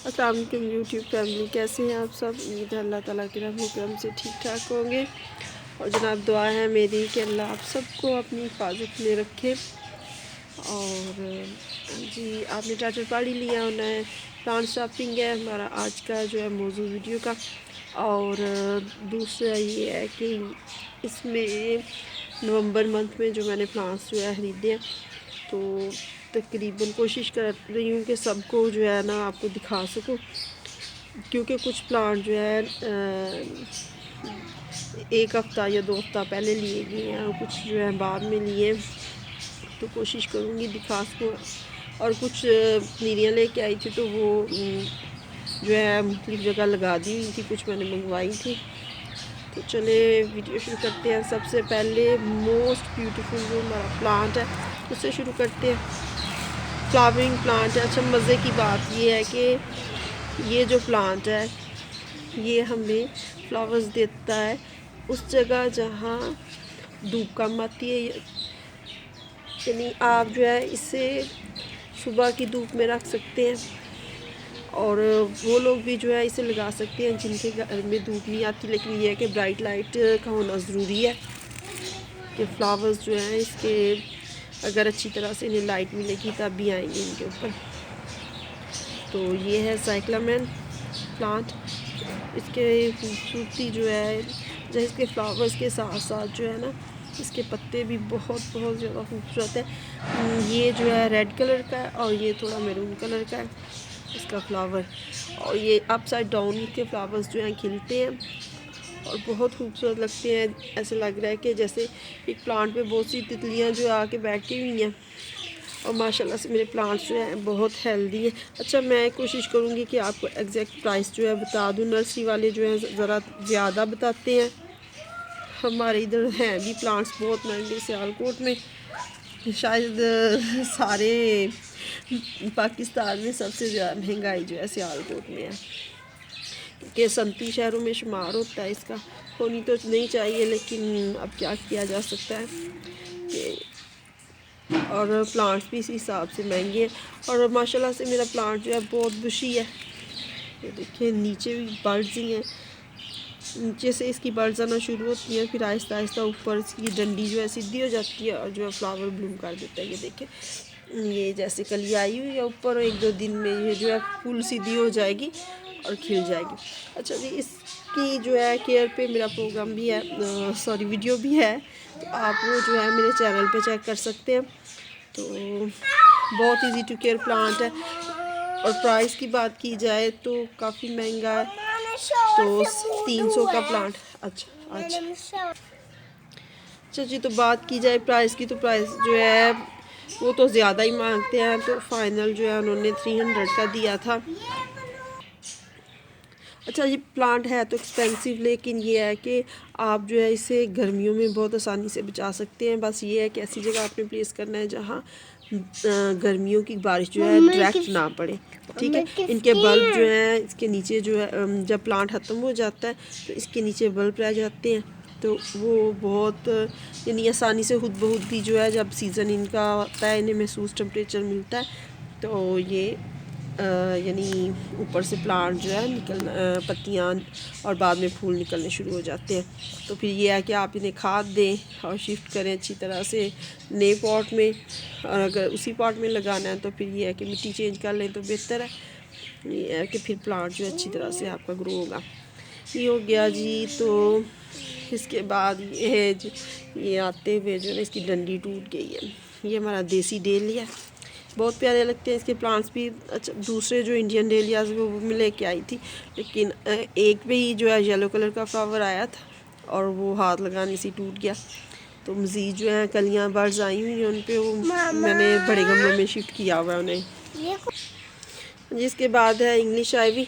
अस्सलाम वालेकुम YouTube family, कैसे हैं आप सब। उम्मीद है अल्लाह ताला के रहम करम से ठीक ठाक होंगे। और जनाब दुआ है मेरी कि अल्लाह आप सबको अपनी हिफाजत में रखे। और जी आपने टाइटल पढ़ ही लिया होना है, प्लांट शॉपिंग है हमारा आज का जो है मौजू वीडियो का। और दूसरा ये है कि इसमें नवंबर मंथ में जो मैंने प्लांट्स जो है ख़रीदे हैं, तो तकरीबन कोशिश कर रही हूँ कि सबको जो है ना आपको दिखा सकूँ, क्योंकि कुछ प्लांट जो है एक हफ़्ता या 2 हफ़्ता पहले लिए गए हैं और कुछ जो है बाद में लिए, तो कोशिश करूँगी दिखा सकूँ। और कुछ पनीरियाँ लेके आई थी तो वो जो है मुख्तलिफ़ जगह लगा दी हुई थी, कुछ मैंने मंगवाई थी। तो चले वीडियो शुरू करते हैं। सबसे पहले मोस्ट ब्यूटीफुल जो हमारा प्लांट है उससे शुरू करते हैं। फ्लावरिंग प्लांट है। अच्छा, मज़े की बात ये है कि ये जो प्लांट है ये हमें फ्लावर्स देता है उस जगह जहाँ धूप कम आती है। यानी आप जो है इसे सुबह की धूप में रख सकते हैं, और वो लोग भी जो है इसे लगा सकते हैं जिनके घर में धूप नहीं आती। लेकिन ये है कि ब्राइट लाइट का होना ज़रूरी है कि फ्लावर्स जो हैं इसके अगर अच्छी तरह से इन्हें लाइट मिलेगी तब भी आएंगे इनके ऊपर। तो ये है साइक्लामेन प्लांट। इसके खूबसूरती जो है, जैसे इसके फ्लावर्स के साथ साथ जो है ना इसके पत्ते भी बहुत बहुत ज़्यादा खूबसूरत है। ये जो है रेड कलर का है और ये थोड़ा मैरून कलर का है इसका फ्लावर। और ये अपसाइड डाउन के फ्लावर्स जो हैं खिलते हैं और बहुत खूबसूरत लगते हैं। ऐसे लग रहा है कि जैसे एक प्लांट पे बहुत सी तितलियां जो आके बैठी हुई हैं। और माशाल्लाह से मेरे प्लांट्स जो हैं बहुत हेल्दी हैं। अच्छा, मैं कोशिश करूँगी कि आपको एग्जैक्ट प्राइस जो है बता दूँ। नर्सरी वाले जो हैं ज़रा ज़्यादा बताते हैं। हमारे इधर हैं भी प्लांट्स बहुत महंगे सियालकोट में, शायद सारे पाकिस्तान में सबसे ज़्यादा महंगाई जो है सियालकोट में है, क्योंकि सनती शहरों में शुमार होता है। इसका होनी तो नहीं चाहिए, लेकिन अब क्या किया जा सकता है कि और प्लांट्स भी इस हिसाब से महंगे हैं। और माशाल्लाह से मेरा प्लांट जो है बहुत बुशी है। ये देखिए नीचे भी बर्ड्स ही हैं, नीचे से इसकी बर्ड्स आना शुरू होती हैं, फिर आहिस्ता आहिस्ता ऊपर इसकी डंडी जो है सीधी हो जाती है और जो है फ्लावर ब्लूम कर देता है। ये देखें, ये जैसे कली आई हुई है ऊपर, और 1-2 दिन में ये जो है फुल सीधी हो जाएगी और खिल जाएगी। अच्छा जी, इसकी जो है केयर पे मेरा प्रोग्राम भी है, सॉरी वीडियो भी है, तो आप वो जो है मेरे चैनल पे चेक कर सकते हैं। तो बहुत इजी टू केयर प्लांट है। और प्राइस की बात की जाए तो काफ़ी महंगा है, तो 300 का प्लांट। अच्छा जी, तो बात की जाए प्राइस की, तो प्राइस जो है वो तो ज़्यादा ही मांगते हैं। तो फाइनल जो है उन्होंने 300 का दिया था। अच्छा, ये प्लांट है तो एक्सपेंसिव, लेकिन ये है कि आप जो है इसे गर्मियों में बहुत आसानी से बचा सकते हैं। बस ये है कि ऐसी जगह आपने प्लेस करना है जहाँ गर्मियों की बारिश जो है डायरेक्ट ना पड़े। ठीक है, इनके बल्ब जो हैं इसके नीचे जो है जब प्लांट ख़त्म हो जाता है तो इसके नीचे बल्ब रह जाते हैं, तो वो बहुत यानी आसानी से खुद ब खुद भी जो है जब सीज़न इनका होता है इन्हें महसूस टेम्परेचर मिलता है, तो ये यानी ऊपर से प्लांट जो है पत्तियाँ और बाद में फूल निकलने शुरू हो जाते हैं। तो फिर ये है कि आप इन्हें खाद दें और शिफ्ट करें अच्छी तरह से नए पॉट में। और अगर उसी पॉट में लगाना है तो फिर ये है कि मिट्टी चेंज कर लें तो बेहतर है। ये है कि फिर प्लांट जो अच्छी तरह से आपका ग्रो होगा। ये हो गया जी। तो इसके बाद ये आते हुए जो है इसकी डंडी टूट गई है। ये हमारा देसी डेलिया, बहुत प्यारे लगते हैं इसके प्लांट्स भी। अच्छा, दूसरे जो इंडियन डेलियाज वो मैं लेके आई थी, लेकिन एक पे ही जो है येलो कलर का फ्लावर आया था और वो हाथ लगाने से टूट गया। तो मज़ीद जो है कलियाँ बर्ड्स आई हुई हैं उन पे वो मैंने बड़े गमलों में शिफ्ट किया हुआ है उन्हें। जिसके बाद है इंग्लिश आइवी।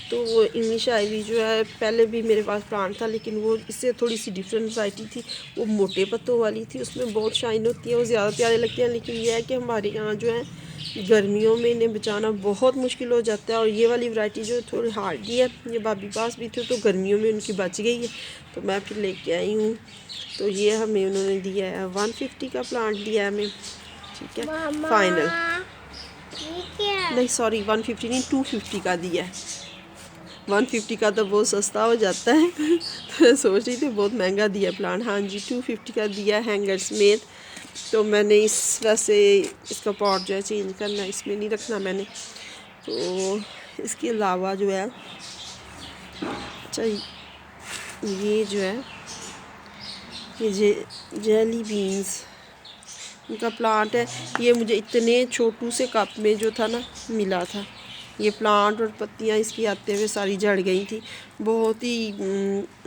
तो वो इंग्लिश आइवी जो है पहले भी मेरे पास प्लांट था, लेकिन वो इससे थोड़ी सी डिफरेंट वैरायटी थी। वो मोटे पत्तों वाली थी, उसमें बहुत शाइन होती है, वो ज़्यादा प्यारे लगते हैं। लेकिन यह है कि हमारे यहाँ जो है गर्मियों में इन्हें बचाना बहुत मुश्किल हो जाता है। और ये वाली वैरायटी जो थोड़ी हार्डी है, ये भाभी पास भी थी तो गर्मियों में उनकी बच गई है, तो मैं फिर लेके आई हूँ। तो ये हमें उन्होंने दिया है 150 का प्लांट दिया है हमें। ठीक है, फाइनल। नहीं सॉरी 150 नहीं 250 का दिया है। 150 का तो बहुत सस्ता हो जाता है तो मैं सोच रही थी बहुत महंगा दिया प्लांट। हाँ जी 250 का दिया हैंगर समेत। तो मैंने इस वैसे इसका पॉट जो है चेंज करना, इसमें नहीं रखना मैंने। तो इसके अलावा जो है अच्छा ये जो है ये जेली बीन्स उनका प्लांट है। ये मुझे इतने छोटू से कप में जो था ना मिला था। ये प्लांट और पत्तियां इसकी आते हुए सारी झड़ गई थी। बहुत ही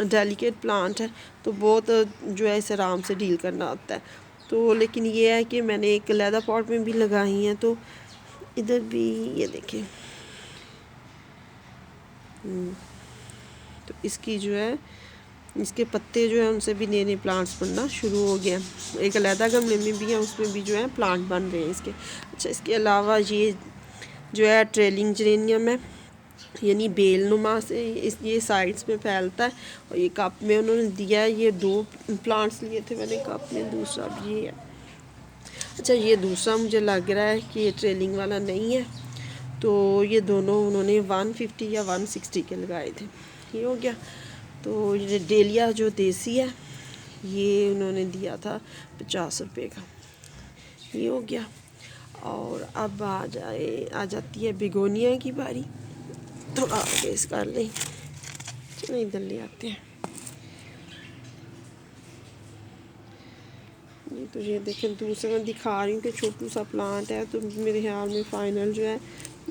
डेलिकेट प्लांट है तो बहुत जो है इसे आराम से डील करना होता है। तो लेकिन ये है कि मैंने एक लैदा पॉट में भी लगाई हैं। तो इधर भी ये देखें तो इसकी जो है इसके पत्ते जो है उनसे भी नए नए प्लांट्स बनना शुरू हो गए हैं। एक अलहदा गमले में भी है उसमें भी जो है प्लांट बन रहे हैं इसके। अच्छा इसके अलावा ये जो है ट्रेलिंग जेरेनियम है, यानी बेल नुमा से ये साइड्स में फैलता है। और ये कप में उन्होंने दिया है। ये 2 प्लांट्स लिए थे मैंने कप में, दूसरा भी ये है। अच्छा ये दूसरा मुझे लग रहा है कि ये ट्रेलिंग वाला नहीं है। तो ये दोनों उन्होंने 150 या 160 के लगाए थे। ये हो गया। तो ये डेलिया जो देसी है ये उन्होंने दिया था 50 रुपये का। ये हो गया। और अब आ जाती है बिगोनिया की बारी। थोड़ा आगे इस कर लें, चलो इधर ले आते हैं। ये तो ये देखें दूसरा मैं दिखा रही हूँ कि छोटू सा प्लांट है। तो मेरे ख्याल में फ़ाइनल जो है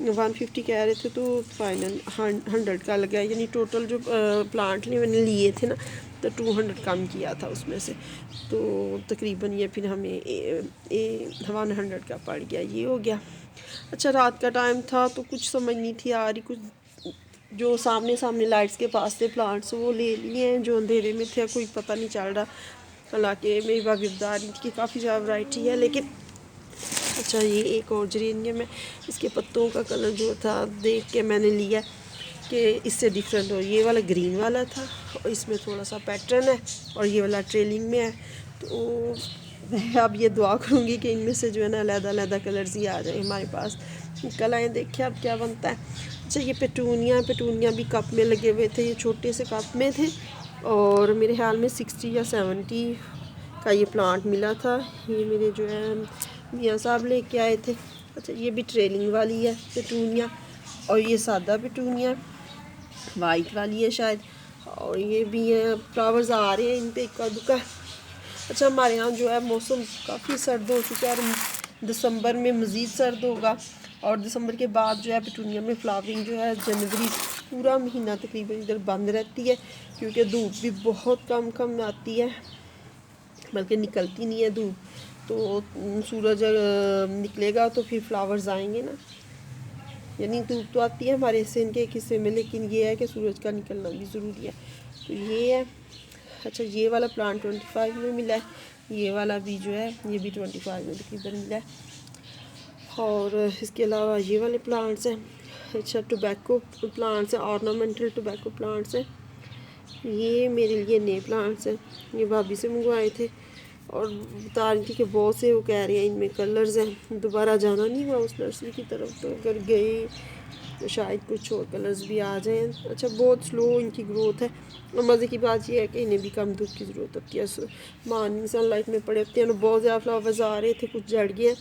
150 कह रहे थे तो फाइनल 100 का लगा। यानी टोटल जो प्लांट मैंने लिए थे ना तो 200 कम किया था उसमें से। तो तकरीबन ये फिर हमें 100 का पड़ गया। ये हो गया। अच्छा रात का टाइम था तो कुछ समझ नहीं थी आ रही। कुछ जो सामने लाइट्स के पास थे प्लांट्स वो ले लिए हैं, जो अंधेरे में थे कोई पता नहीं चल रहा। हालांकि मेरी बागीदारी की काफ़ी ज़्यादा वैरायटी है लेकिन अच्छा ये एक और जेरेनियम है। इसके पत्तों का कलर जो था देख के मैंने लिया कि इससे डिफरेंट हो। ये वाला ग्रीन वाला था और इसमें थोड़ा सा पैटर्न है और ये वाला ट्रेलिंग में है। तो मैं अब ये दुआ करूँगी कि इनमें से जो है ना अलग-अलग कलर्स ही आ जाए हमारे पास। कल आए देखिए अब क्या बनता है। अच्छा ये पेटूनिया भी कप में लगे हुए थे। ये छोटे से कप में थे और मेरे ख्याल में 60 या 70 का ये प्लांट मिला था। ये मेरे जो है मियाँ साहब लेके आए थे। अच्छा ये भी ट्रेलिंग वाली है पेटूनिया और ये सादा पेटूनिया वाइट वाली है शायद। और ये भी है फ्लावर्स आ रहे हैं इन पे इक्का दुक्का। अच्छा हमारे यहाँ जो है मौसम काफ़ी सर्द हो चुका है और दिसंबर में मज़ीद सर्द होगा। और दिसंबर के बाद जो है पेटूनिया में फ्लावरिंग जो है जनवरी पूरा महीना तकरीबन इधर बंद रहती है क्योंकि धूप भी बहुत कम आती है, बल्कि निकलती नहीं है धूप। तो सूरज निकलेगा तो फिर फ्लावर्स आएंगे ना। यानी धूप तो आती है हमारे हिस्से इनके एक हिस्से में, लेकिन ये है कि सूरज का निकलना भी ज़रूरी है। तो ये है। अच्छा ये वाला प्लांट 25 में मिला है। ये वाला भी जो है ये भी 25 में तकरीबन मिला है। और इसके अलावा ये वाले प्लांट्स हैं। अच्छा टोबैको प्लांट्स हैं, ऑर्नामेंटल टोबैको प्लांट्स हैं। ये मेरे लिए नए प्लांट्स हैं, ये भाभी से मंगवाए थे और बता रही थी कि बहुत से वो कह रहे हैं इनमें कलर्स हैं। दोबारा जाना नहीं हुआ उस नर्सरी की तरफ, तो अगर गए तो शायद कुछ और कलर्स भी आ जाएं। अच्छा बहुत स्लो इनकी ग्रोथ है और मज़े की बात यह है कि इन्हें भी कम धूप की ज़रूरत होती है। मॉर्निंग सनलाइट में पड़े होते हैं। बहुत ज़्यादा फ्लावर्स आ रहे थे, कुछ जड़ गए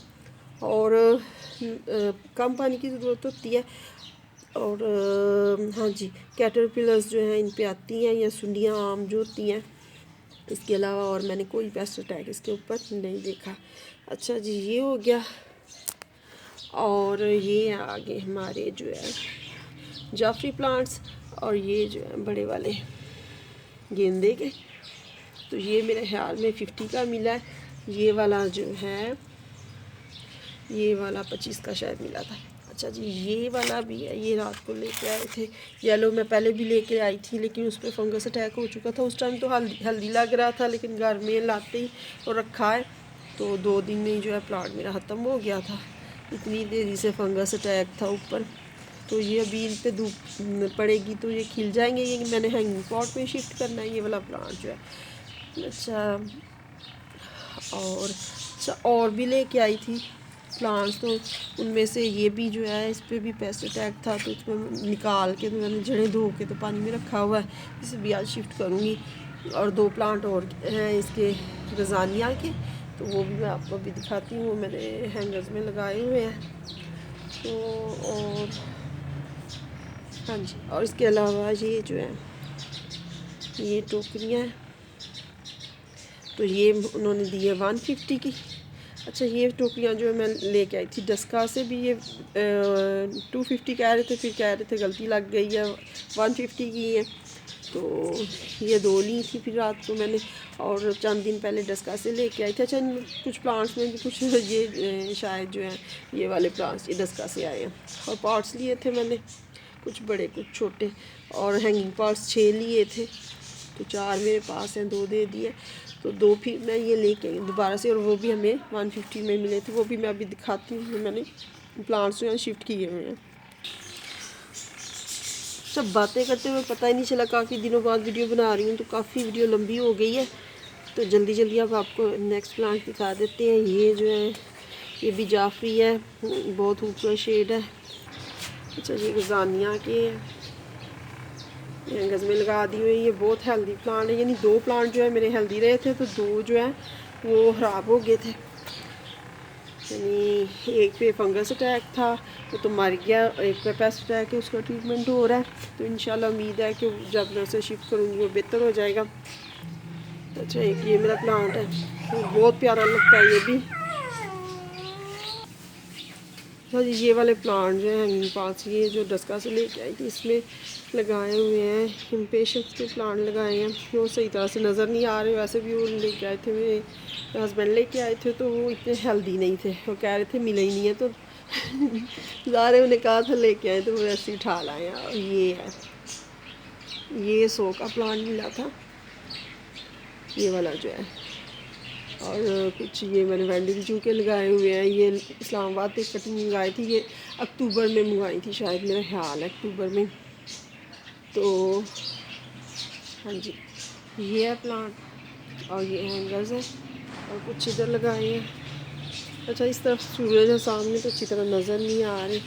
और कम पानी की ज़रूरत होती है। और हाँ जी कैटरपिलर्स जो हैं इन पे आती हैं या सुंडियाँ आम जो होती हैं। इसके अलावा और मैंने कोई पेस्ट अटैक इसके ऊपर नहीं देखा। अच्छा जी ये हो गया। और ये आगे हमारे जो है जाफरी प्लांट्स और ये जो है बड़े वाले गेंदे के। तो ये मेरे ख्याल में 50 का मिला है। ये वाला जो है ये वाला 25 का शायद मिला था। अच्छा जी ये वाला भी है, ये रात को लेके आए थे। येलो मैं पहले भी लेके आई थी लेकिन उस पर फंगस अटैक हो चुका था। उस टाइम तो हल्दी लग रहा था लेकिन घर में लाते ही और रखा है तो 2 दिन में ही जो है प्लांट मेरा ख़त्म हो गया था। इतनी देरी से फंगस अटैक था ऊपर। तो ये अभी इन पर धूप पड़ेगी तो ये खिल जाएंगे। ये मैंने हैंगिंग पॉट में शिफ्ट करना है ये वाला प्लांट जो है। अच्छा और भी लेके आई थी प्लांट्स, तो उनमें से ये भी जो है इस पर भी पेस्ट अटैक था, तो उसमें निकाल के तो मैंने जड़ें धो के तो पानी में रखा हुआ है, इसे भी आज शिफ्ट करूँगी। और 2 प्लांट और हैं इसके रज़ानिया के, तो वो भी मैं आपको अभी दिखाती हूँ। वो मैंने हैंगर्स में लगाए हुए हैं। तो और हाँ जी, और इसके अलावा ये जो है ये टोकरियाँ हैं, तो ये उन्होंने दी है 150 की। अच्छा, ये टोकरियाँ जो है मैं लेके आई थी डस्का से भी, ये 250 कह रहे थे, फिर कह रहे थे गलती लग गई है 150 की है, तो ये 2 ली थी फिर रात को मैंने, और चंद दिन पहले डस्का से लेके आई थी। अच्छा, कुछ प्लांट्स में भी कुछ ये शायद जो है ये वाले प्लांट्स ये डस्का से आए हैं। और पॉट्स लिए थे मैंने, कुछ बड़े कुछ छोटे, और हैंगिंग पॉट्स 6 लिए थे, तो 4 मेरे पास हैं, 2 दे दिए, तो 2 फिर मैं ये लेके आई दोबारा से, और वो भी हमें 150 में मिले थे। वो भी मैं अभी दिखाती हूँ। मैंने प्लांट्स जो हैं शिफ्ट किए हुए हैं। सब बातें करते हुए पता ही नहीं चला, काफ़ी दिनों बाद वीडियो बना रही हूँ, तो काफ़ी वीडियो लंबी हो गई है, तो जल्दी जल्दी अब आपको नेक्स्ट प्लांट दिखा देते हैं। ये जो है ये भी जाफरी है, बहुत खूबसूरत शेड है। अच्छा, ये रज़ानिया के हैंगर्स में लगा दी हुई। ये बहुत हेल्दी प्लांट है, यानी 2 प्लांट जो है मेरे हेल्दी रहे थे, तो 2 जो है वो ख़राब हो गए थे। यानी एक पे फंगस अटैक था, वो तो मर गया, एक पे पेस्ट अटैक है, उसका ट्रीटमेंट हो रहा है, तो इंशाल्लाह उम्मीद है कि जब मैं उसे शिफ्ट करूँगी वो बेहतर हो जाएगा। अच्छा, एक ये मेरा प्लांट है, तो बहुत प्यारा लगता है ये भी। अच्छा जी, ये वाले प्लांट जो हैं हैंगिंग पास, ये जो डस्का से लेके आई थी, इसमें लगाए हुए हैं इम्पेशंस के प्लांट लगाए हैं। वो सही तरह से नज़र नहीं आ रहे, वैसे भी वो लेके आए थे, मेरे हस्बैंड लेके आए थे, तो वो इतने हेल्दी नहीं थे, वो कह रहे थे मिले ही नहीं है, तो ज़ारे उन्हें कहा था लेके आए, तो वो वैसे ही उठा लाए हैं। और ये है, ये 100 का प्लांट मिला था, ये वाला जो है। और कुछ ये मैंने वेंडिंग जू के लगाए हुए हैं। ये इस्लामाबाद से कटिंग मंगाई थी, ये अक्टूबर में मंगवाई थी शायद, मेरा ख्याल है अक्टूबर में। तो हाँ जी, ये है प्लांट, और ये हैंगर्स है, और कुछ इधर लगाए हैं। अच्छा, इस तरफ सूरज है सामने, तो अच्छी तरह नज़र नहीं आ रही।